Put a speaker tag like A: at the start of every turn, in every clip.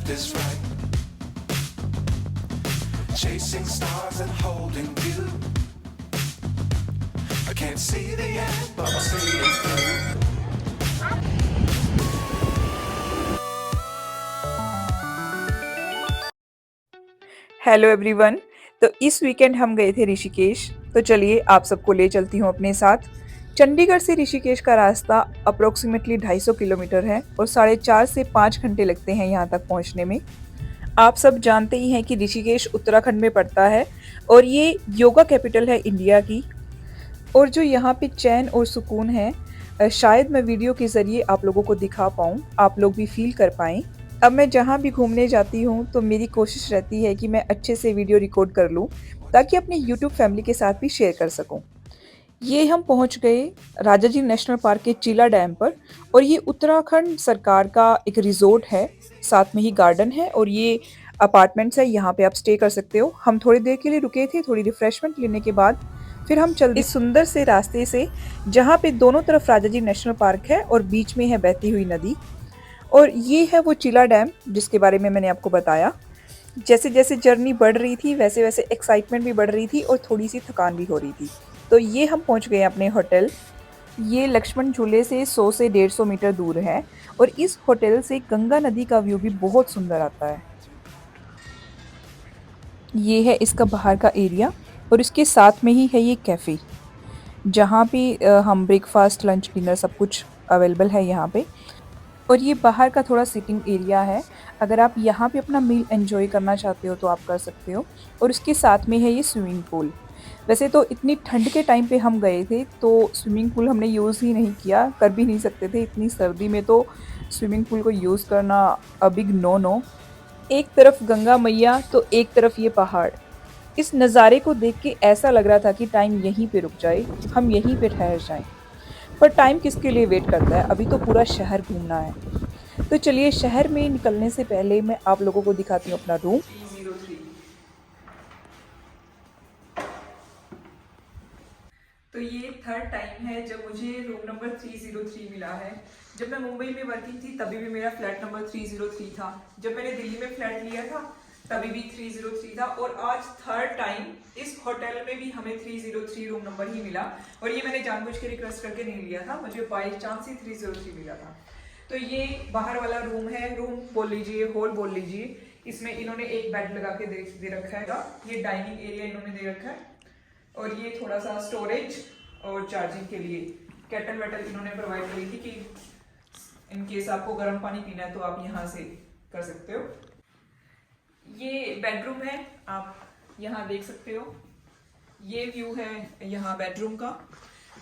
A: just is right. Chasing stars and holding you. I can't see the end, but I'll see it through.
B: Hello everyone. तो इस weekend हम गए थे ऋषिकेश। तो चलिए आप सबको ले चलती हूँ अपने साथ। चंडीगढ़ से ऋषिकेश का रास्ता अप्रोक्सीमेटली 250 किलोमीटर है और 4.5 से 5 घंटे लगते हैं यहाँ तक पहुँचने में। आप सब जानते ही हैं कि ऋषिकेश उत्तराखंड में पड़ता है और ये योगा कैपिटल है इंडिया की। और जो यहाँ पे चैन और सुकून है, शायद मैं वीडियो के ज़रिए आप लोगों को दिखा पाऊँ, आप लोग भी फील कर पाएँ। अब मैं जहाँ भी घूमने जाती हूँ तो मेरी कोशिश रहती है कि मैं अच्छे से वीडियो रिकॉर्ड कर लूँ ताकि अपने यूट्यूब फैमिली के साथ भी शेयर कर सकूँ। ये हम पहुँच गए राजाजी नेशनल पार्क के चिला डैम पर और ये उत्तराखंड सरकार का एक रिजॉर्ट है, साथ में ही गार्डन है और ये अपार्टमेंट्स है, यहाँ पे आप स्टे कर सकते हो। हम थोड़ी देर के लिए रुके थे, थोड़ी रिफ्रेशमेंट लेने के बाद फिर हम चल इस सुंदर से रास्ते से, जहाँ पे दोनों तरफ राजाजी नेशनल पार्क है और बीच में है बहती हुई नदी। और ये है वो चिला डैम जिसके बारे में मैंने आपको बताया। जैसे जैसे जर्नी बढ़ रही थी वैसे वैसे एक्साइटमेंट भी बढ़ रही थी और थोड़ी सी थकान भी हो रही थी। तो ये हम पहुंच गए अपने होटल। ये लक्ष्मण झूले से 100 से 150 मीटर दूर है और इस होटल से गंगा नदी का व्यू भी बहुत सुंदर आता है। ये है इसका बाहर का एरिया और इसके साथ में ही है ये कैफ़े, जहाँ पे हम ब्रेकफास्ट, लंच, डिनर सब कुछ अवेलेबल है यहाँ पे। और ये बाहर का थोड़ा सिटिंग एरिया है, अगर आप यहाँ पे अपना मील एंजॉय करना चाहते हो तो आप कर सकते हो। और उसके साथ में है ये स्विमिंग पूल। वैसे तो इतनी ठंड के टाइम पे हम गए थे तो स्विमिंग पूल हमने यूज़ ही नहीं किया, कर भी नहीं सकते थे इतनी सर्दी में, तो स्विमिंग पूल को यूज़ करना अ बिग नो नो। एक तरफ गंगा मैया तो एक तरफ ये पहाड़। इस नज़ारे को देख के ऐसा लग रहा था कि टाइम यहीं पे रुक जाए, हम यहीं पे ठहर जाएं। पर टाइम किसके लिए वेट करता है, अभी तो पूरा शहर घूमना है। तो चलिए शहर में निकलने से पहले मैं आप लोगों को दिखाती हूँ अपना रूम। 303। तो ये थर्ड टाइम है जब मुझे रूम नंबर 303 मिला है। जब मैं मुंबई में वर्किंग थी तभी भी मेरा फ्लैट नंबर 303 था। जब मैंने दिल्ली में फ्लैट लिया था तभी भी 303 था और आज थर्ड टाइम इस होटल में भी हमें 303 रूम नंबर ही मिला। और ये मैंने जानबूझ के रिक्वेस्ट करके नहीं लिया था, मुझे बाई चांस ही 303 मिला था। तो ये बाहर वाला रूम है, रूम बोल लीजिए, हॉल बोल लीजिए। इसमें इन्होंने एक बेड लगा के दे रखा है। ये डाइनिंग एरिया इन्होंने दे रखा है और ये थोड़ा सा स्टोरेज और चार्जिंग के लिए केटल वेटल इन्होंने प्रोवाइड करी थी कि इन केस आपको गर्म पानी पीना है तो आप यहाँ से कर सकते हो। ये बेडरूम है, आप यहाँ देख सकते हो। ये व्यू है यहाँ बेडरूम का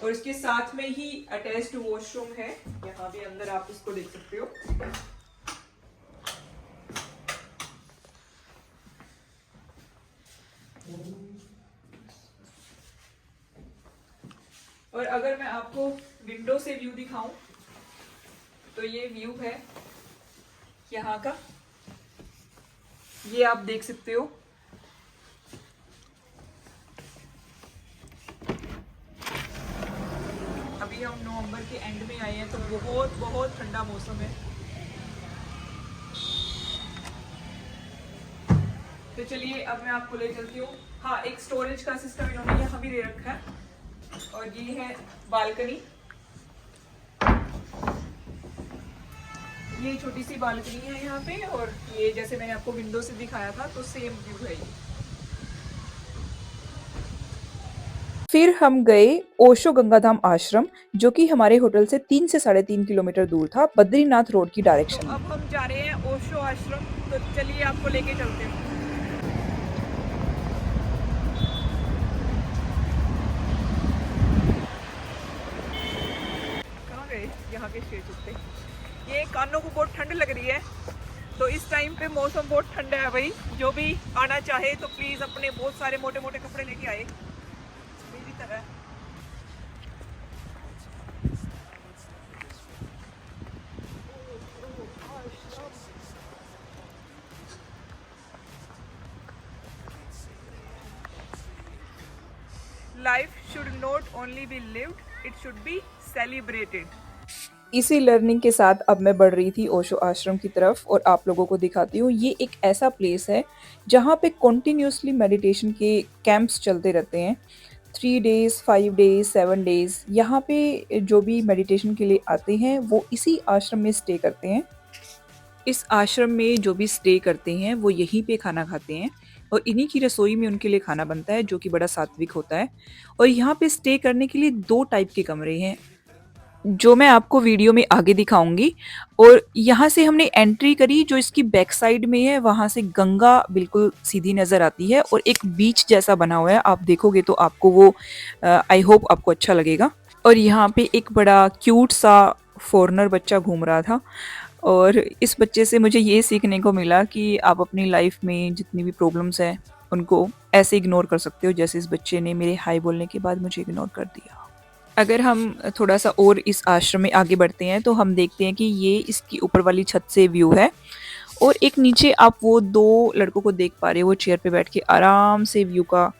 B: और इसके साथ में ही अटैच्ड वॉशरूम है, यहाँ भी अंदर आप इसको देख सकते हो। और अगर मैं आपको विंडो से व्यू दिखाऊं तो ये व्यू है यहाँ का, ये आप देख सकते हो। अभी हम नवंबर के एंड में आए हैं तो बहुत बहुत ठंडा मौसम है। तो चलिए अब मैं आपको ले चलती हूँ। हाँ, एक स्टोरेज का सिस्टम इन्होंने यहाँ भी दे रखा है और ये है बालकनी। ये छोटी सी बालकनी है यहाँ पे और ये जैसे मैंने आपको विंडो से दिखाया था तो सेम व्यू है ये। फिर हम गए ओशो गंगाधाम आश्रम, जो कि हमारे होटल से 3 से 3.5 किलोमीटर दूर था, बद्रीनाथ रोड की डायरेक्शन में। अब हम जा रहे हैं ओशो आश्रम, तो चलिए आपको लेके चलते हैं। कहाँ गए यहाँ के स्टेचू पे? ये कानों को बहुत ठंड लग रही है तो इस टाइम पे मौसम बहुत ठंडा है भाई। जो भी आना चाहे तो प्लीज अपने बहुत सारे मोटे मोटे कपड़े लेके आए मेरी तरह। Life should not only be lived, it should be celebrated. इसी लर्निंग के साथ अब मैं बढ़ रही थी ओशो आश्रम की तरफ और आप लोगों को दिखाती हूँ। ये एक ऐसा प्लेस है जहाँ पे कंटिन्यूअसली मेडिटेशन के कैंप्स चलते रहते हैं। 3 डेज़, 5 डेज़, 7 डेज़ यहाँ पे जो भी मेडिटेशन के लिए आते हैं वो इसी आश्रम में स्टे करते हैं। इस आश्रम में जो भी स्टे करते हैं वो यहीं पे खाना खाते हैं और इन्हीं की रसोई में उनके लिए खाना बनता है जो कि बड़ा सात्विक होता है। और यहाँ पे स्टे करने के लिए 2 टाइप के कमरे हैं जो मैं आपको वीडियो में आगे दिखाऊँगी। और यहाँ से हमने एंट्री करी, जो इसकी बैक साइड में है वहाँ से गंगा बिल्कुल सीधी नज़र आती है और एक बीच जैसा बना हुआ है। आप देखोगे तो आपको वो आई होप आपको अच्छा लगेगा। और यहाँ पे एक बड़ा क्यूट सा फॉरेनर बच्चा घूम रहा था और इस बच्चे से मुझे ये सीखने को मिला कि आप अपनी लाइफ में जितनी भी प्रॉब्लम्स हैं उनको ऐसे इग्नोर कर सकते हो जैसे इस बच्चे ने मेरे हाय बोलने के बाद मुझे इग्नोर कर दिया। अगर हम थोड़ा सा और इस आश्रम में आगे बढ़ते हैं तो हम देखते हैं कि ये इसकी ऊपर वाली छत से व्यू है और एक नीचे आप वो 2 लड़कों को देख पा रहे हो, वो चेयर पे बैठ के आराम से व्यू का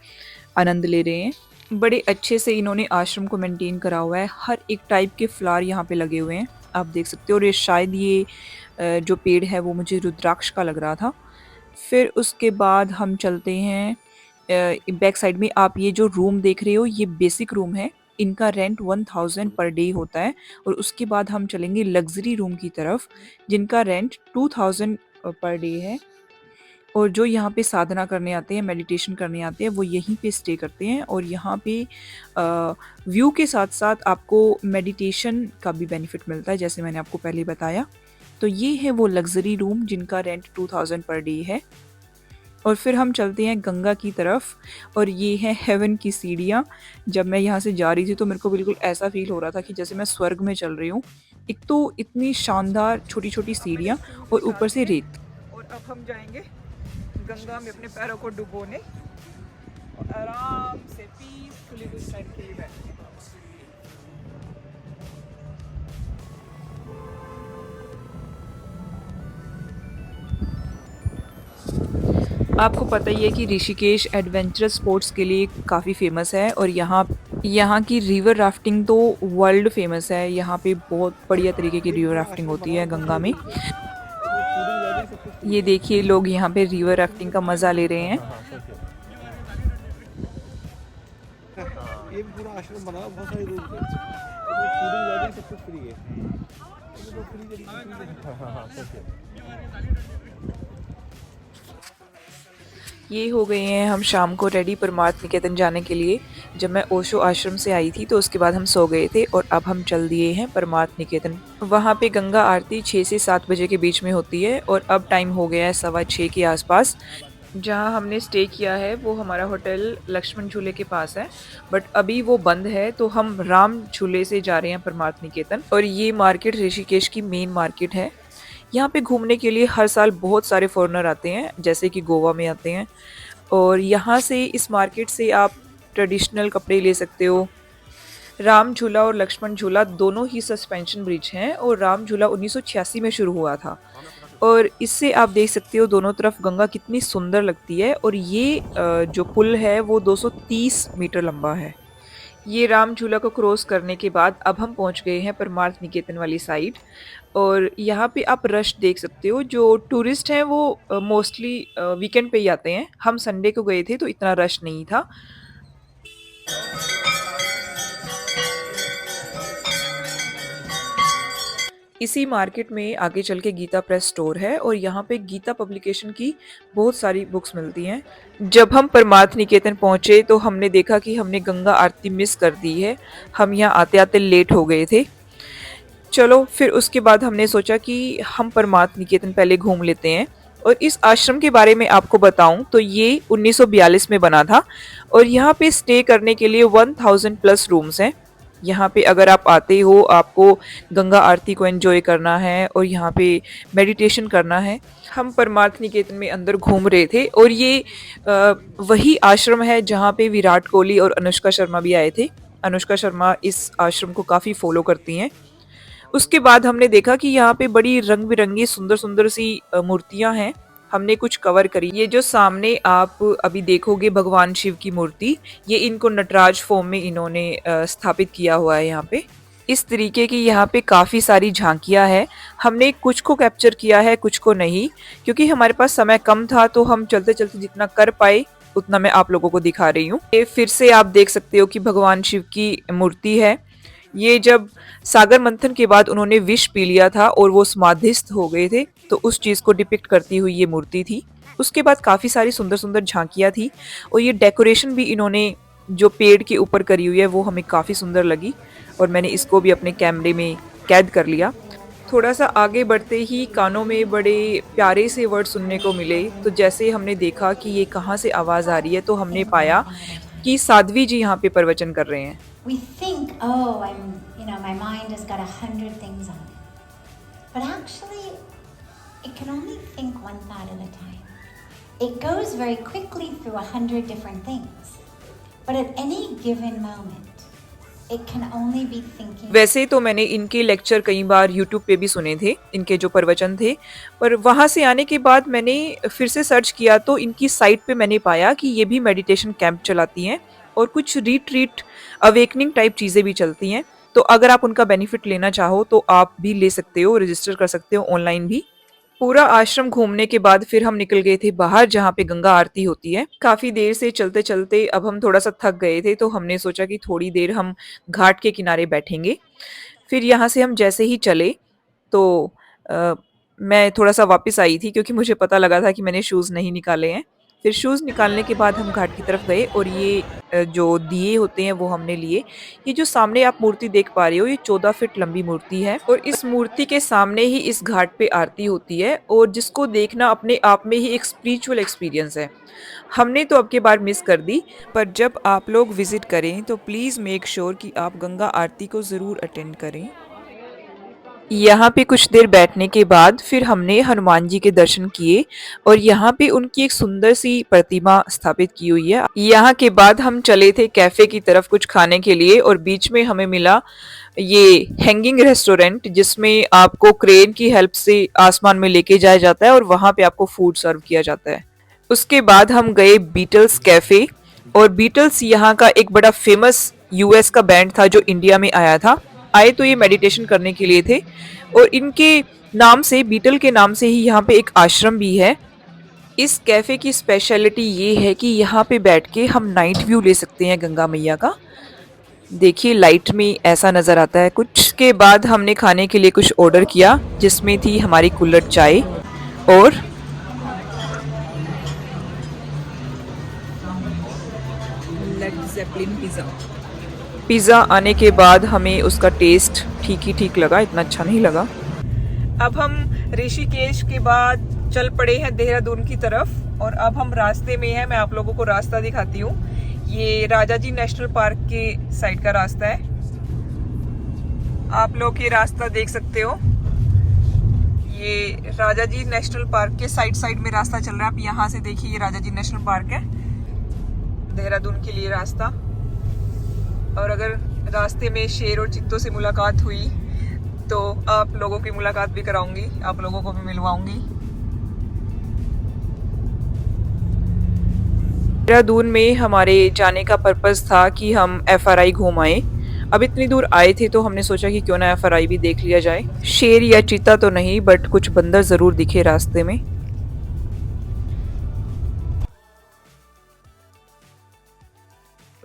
B: आनंद ले रहे हैं। बड़े अच्छे से इन्होंने आश्रम को मेंटेन करा हुआ है, हर एक टाइप के फ्लावर यहाँ पे लगे हुए हैं, आप देख सकते हो। और ये शायद ये जो पेड़ है वो मुझे रुद्राक्ष का लग रहा था। फिर उसके बाद हम चलते हैं बैक साइड में। आप ये जो रूम देख रहे हो ये बेसिक रूम है, इनका रेंट 1000 पर डे होता है। और उसके बाद हम चलेंगे लग्जरी रूम की तरफ जिनका रेंट 2000 पर डे है। और जो यहाँ पे साधना करने आते हैं, मेडिटेशन करने आते हैं, वो यहीं पे स्टे करते हैं। और यहाँ पे व्यू के साथ साथ आपको मेडिटेशन का भी बेनिफिट मिलता है जैसे मैंने आपको पहले बताया। तो ये है वो लग्जरी रूम जिनका रेंट 2000 पर डे है। और फिर हम चलते हैं गंगा की तरफ और ये है हेवन की सीढ़ियाँ। जब मैं यहाँ से जा रही थी तो मेरे को बिल्कुल ऐसा फ़ील हो रहा था कि जैसे मैं स्वर्ग में चल रही हूँ। एक तो इतनी शानदार छोटी-छोटी सीढ़ियाँ और ऊपर से रेत। और अब हम जाएँगे गंगा में अपने पैरों को डुबोने और आराम से पीसफुली कुछ टाइम के लिए बैठेंगे। आपको पता ही है कि ऋषिकेश एडवेंचरस स्पोर्ट्स के लिए काफ़ी फेमस है और यहाँ की रिवर राफ्टिंग तो वर्ल्ड फेमस है। यहाँ पे बहुत बढ़िया तरीके की रिवर राफ्टिंग होती है गंगा में। ये देखिए लोग यहाँ पे रिवर राफ्टिंग का मज़ा ले रहे हैं।
C: ये भी पूरा आश्रम बना हुआ, बहुत सारे रूम थे, फूडिंग लॉजिंग सब कुछ फ्री है।
B: ये हो गए हैं हम शाम को रेडी परमार्थ निकेतन जाने के लिए। जब मैं ओशो आश्रम से आई थी तो उसके बाद हम सो गए थे और अब हम चल दिए हैं परमार्थ निकेतन। वहाँ पे गंगा आरती 6 से 7 बजे के बीच में होती है और अब टाइम हो गया है 6:15 के आसपास। जहाँ हमने स्टे किया है वो हमारा होटल लक्ष्मण झूले के पास है, बट अभी वो बंद है तो हम राम झूले से जा रहे हैं परमार्थ निकेतन। और ये मार्केट ऋषिकेश की मेन मार्केट है। यहाँ पे घूमने के लिए हर साल बहुत सारे फॉरेनर आते हैं जैसे कि गोवा में आते हैं। और यहाँ से इस मार्केट से आप ट्रेडिशनल कपड़े ले सकते हो। राम झूला और लक्ष्मण झूला दोनों ही सस्पेंशन ब्रिज हैं और राम झूला 1986 में शुरू हुआ था। और इससे आप देख सकते हो दोनों तरफ गंगा कितनी सुंदर लगती है। और ये जो पुल है वो 230 मीटर लंबा है। ये राम झूला को क्रॉस करने के बाद अब हम पहुंच गए हैं परमार्थ निकेतन वाली साइड। और यहाँ पे आप रश देख सकते हो। जो टूरिस्ट हैं वो मोस्टली वीकेंड पे ही आते हैं। हम संडे को गए थे तो इतना रश नहीं था। इसी मार्केट में आगे चल के गीता प्रेस स्टोर है और यहाँ पे गीता पब्लिकेशन की बहुत सारी बुक्स मिलती हैं। जब हम परमार्थ निकेतन पहुँचे तो हमने देखा कि हमने गंगा आरती मिस कर दी है। हम यहाँ आते आते लेट हो गए थे। चलो फिर उसके बाद हमने सोचा कि हम परमार्थ निकेतन पहले घूम लेते हैं। और इस आश्रम के बारे में आपको बताऊं तो ये 1942 में बना था और यहाँ पे स्टे करने के लिए 1000 प्लस रूम्स हैं। यहाँ पे अगर आप आते हो, आपको गंगा आरती को एंजॉय करना है और यहाँ पे मेडिटेशन करना है। हम परमार्थ निकेतन में अंदर घूम रहे थे और ये वही आश्रम है जहाँ पे विराट कोहली और अनुष्का शर्मा भी आए थे। अनुष्का शर्मा इस आश्रम को काफ़ी फॉलो करती हैं। उसके बाद हमने देखा कि यहाँ पे बड़ी रंग बिरंगी सुंदर सुंदर सी मूर्तियाँ हैं। हमने कुछ कवर करी। ये जो सामने आप अभी देखोगे भगवान शिव की मूर्ति, ये इनको नटराज फॉर्म में इन्होंने स्थापित किया हुआ है यहाँ पे। इस तरीके की यहाँ पे काफ़ी सारी झांकियाँ हैं। हमने कुछ को कैप्चर किया है, कुछ को नहीं, क्योंकि हमारे पास समय कम था तो हम चलते-चलते जितना कर पाए उतना मैं आप लोगों को दिखा रही हूँ। ये फिर से आप देख सकते हो कि भगवान शिव की मूर्ति है। ये जब सागर मंथन के बाद उन्होंने विष पी लिया था और वो समाधिस्थ हो गए थे, तो उस चीज़ को डिपिक्ट करती हुई ये मूर्ति थी। उसके बाद काफ़ी सारी सुंदर-सुंदर झांकियाँ थी और ये डेकोरेशन भी इन्होंने जो पेड़ के ऊपर करी हुई है वो हमें काफ़ी सुंदर लगी और मैंने इसको भी अपने कैमरे में कैद कर लिया। थोड़ा-सा आगे बढ़ते ही कानों में बड़े प्यारे से वर्ड सुनने को मिले, तो जैसे हमने देखा कि ये कहाँ से आवाज़ आ रही है, तो हमने पाया कि साध्वी जी यहाँ पे प्रवचन कर रहे हैं।
D: We think, oh, my mind has got 100 things on it. But actually, it can only think one thought at a time. It goes very quickly through 100 different things. But at any given moment, it can only be thinking.
B: वैसे तो मैंने इनके lecture कई बार YouTube पे भी सुने थे, इनके जो प्रवचन थे, पर वहाँ से आने के बाद मैंने फिर से सर्च किया तो इनकी साइट पे मैंने पाया कि ये भी मेडिटेशन कैंप चलाती हैं और कुछ रिट्रीट, अवेकनिंग टाइप चीज़ें भी चलती हैं। तो अगर आप उनका बेनिफिट लेना चाहो तो आप भी ले सकते हो, रजिस्टर कर सकते हो ऑनलाइन भी। पूरा आश्रम घूमने के बाद फिर हम निकल गए थे बाहर जहाँ पे गंगा आरती होती है। काफ़ी देर से चलते-चलते अब हम थोड़ा-सा थक गए थे तो हमने सोचा कि थोड़ी देर हम घाट के किनारे बैठेंगे। फिर यहाँ से हम जैसे ही चले तो मैं थोड़ा-सा वापस आई थी क्योंकि मुझे पता लगा था कि मैंने शूज़ नहीं निकाले हैं। फिर शूज़ निकालने के बाद हम घाट की तरफ गए और ये जो दिए होते हैं वो हमने लिए। ये जो सामने आप मूर्ति देख पा रहे हो ये 14 फीट लंबी मूर्ति है और इस मूर्ति के सामने ही इस घाट पे आरती होती है और जिसको देखना अपने आप में ही एक स्पिरिचुअल एक्सपीरियंस है। हमने तो अब की बार मिस कर दी, पर जब आप लोग विज़िट करें तो प्लीज़ मेक श्योर कि आप गंगा आरती को ज़रूर अटेंड करें। यहाँ पे कुछ देर बैठने के बाद फिर हमने हनुमान जी के दर्शन किए और यहाँ पे उनकी एक सुंदर सी प्रतिमा स्थापित की हुई है। यहाँ के बाद हम चले थे कैफे की तरफ कुछ खाने के लिए और बीच में हमें मिला ये हैंगिंग रेस्टोरेंट जिसमें आपको क्रेन की हेल्प से आसमान में लेके जाया जाता है और वहाँ पे आपको फूड सर्व किया जाता है। उसके बाद हम गए बीटल्स कैफे और बीटल्स यहाँ का एक बड़ा फेमस यूएस का बैंड था जो इंडिया में आया था। आए तो ये मेडिटेशन करने के लिए थे और इनके नाम से, बीटल के नाम से ही यहाँ पे एक आश्रम भी है। इस कैफ़े की स्पेशलिटी ये है कि यहाँ पे बैठ के हम नाइट व्यू ले सकते हैं गंगा मैया का। देखिए लाइट में ऐसा नज़र आता है कुछ। के बाद हमने खाने के लिए कुछ ऑर्डर किया जिसमें थी हमारी कुल्हड़ चाय और लेड ज़ेपेलिन पिज़्ज़ा। पिज़्ज़ा आने के बाद हमें उसका टेस्ट ठीक ही ठीक लगा, इतना अच्छा नहीं लगा। अब हम ऋषिकेश के बाद चल पड़े हैं देहरादून की तरफ और अब हम रास्ते में हैं। मैं आप लोगों को रास्ता दिखाती हूँ। ये राजा जी नेशनल पार्क के साइड का रास्ता है। आप लोग ये रास्ता देख सकते हो। ये राजा जी नेशनल पार्क के साइड में रास्ता चल रहा है। आप यहाँ से देखिए, ये राजा जी नेशनल पार्क है, देहरादून के लिए रास्ता। और अगर रास्ते में शेर और चीतों से मुलाकात हुई तो आप लोगों की मुलाकात भी कराऊंगी, आप लोगों को भी मिलवाऊंगी। देहरादून में हमारे जाने का पर्पस था कि हम FRI घूम आए। अब इतनी दूर आए थे तो हमने सोचा कि क्यों ना FRI भी देख लिया जाए। शेर या चीता तो नहीं, बट कुछ बंदर ज़रूर दिखे रास्ते में।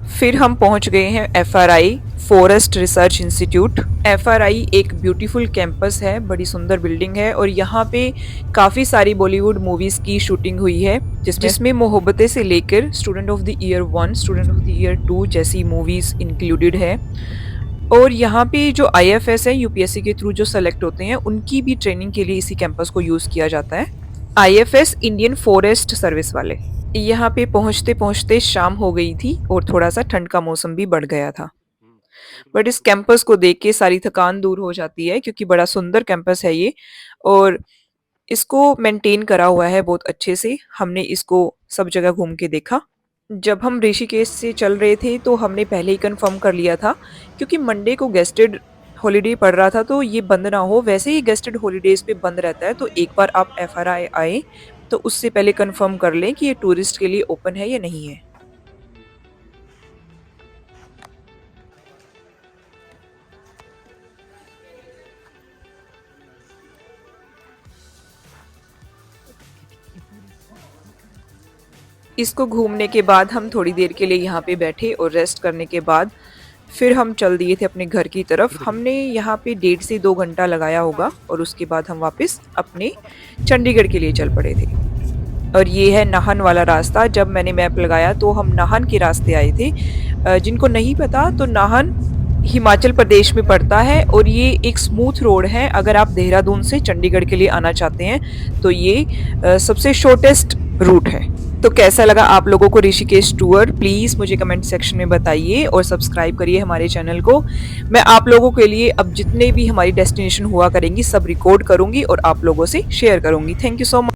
B: फिर हम पहुंच गए हैं FRI forest research institute. FRI एक ब्यूटीफुल कैंपस है, बड़ी सुंदर बिल्डिंग है और यहाँ पे काफ़ी सारी बॉलीवुड मूवीज़ की शूटिंग हुई है जिसमें मोहब्बतें से लेकर student of the year 1, student of the year 2 जैसी मूवीज़ इंक्लूडेड है। और यहाँ पे जो IFS है, UPSC के थ्रू जो सेलेक्ट होते हैं उनकी भी ट्रेनिंग के लिए इसी कैंपस को यूज़ किया जाता है। IFS इंडियन फॉरेस्ट सर्विस वाले। यहाँ पे पहुँचते पहुँचते शाम हो गई थी और थोड़ा सा ठंड का मौसम भी बढ़ गया था, बट इस कैंपस को देख के सारी थकान दूर हो जाती है क्योंकि बड़ा सुंदर कैंपस है ये और इसको मेंटेन करा हुआ है बहुत अच्छे से। हमने इसको सब जगह घूम के देखा। जब हम ऋषिकेश से चल रहे थे तो हमने पहले ही कंफर्म कर लिया था क्योंकि मंडे को गेस्टेड हॉलीडे पड़ रहा था तो ये बंद ना हो। वैसे ही गेस्टेड हॉलीडेज पे बंद रहता है, तो एक बार आप FRI आए तो उससे पहले कंफर्म कर लें कि ये टूरिस्ट के लिए ओपन है या नहीं है। इसको घूमने के बाद हम थोड़ी देर के लिए यहाँ पे बैठे और रेस्ट करने के बाद फिर हम चल दिए थे अपने घर की तरफ। हमने यहाँ पे 1.5 से 2 घंटा लगाया होगा और उसके बाद हम वापस अपने चंडीगढ़ के लिए चल पड़े थे। और ये है नाहन वाला रास्ता। जब मैंने मैप लगाया तो हम नाहन के रास्ते आए थे। जिनको नहीं पता तो नाहन हिमाचल प्रदेश में पड़ता है और ये एक स्मूथ रोड है। अगर आप देहरादून से चंडीगढ़ के लिए आना चाहते हैं तो ये सबसे शॉर्टेस्ट रूट है। तो कैसा लगा आप लोगों को ऋषिकेश टूर, प्लीज़ मुझे कमेंट सेक्शन में बताइए और सब्सक्राइब करिए हमारे चैनल को। मैं आप लोगों के लिए अब जितने भी हमारी डेस्टिनेशन हुआ करेंगी सब रिकॉर्ड करूँगी और आप लोगों से शेयर करूँगी। Thank you so much.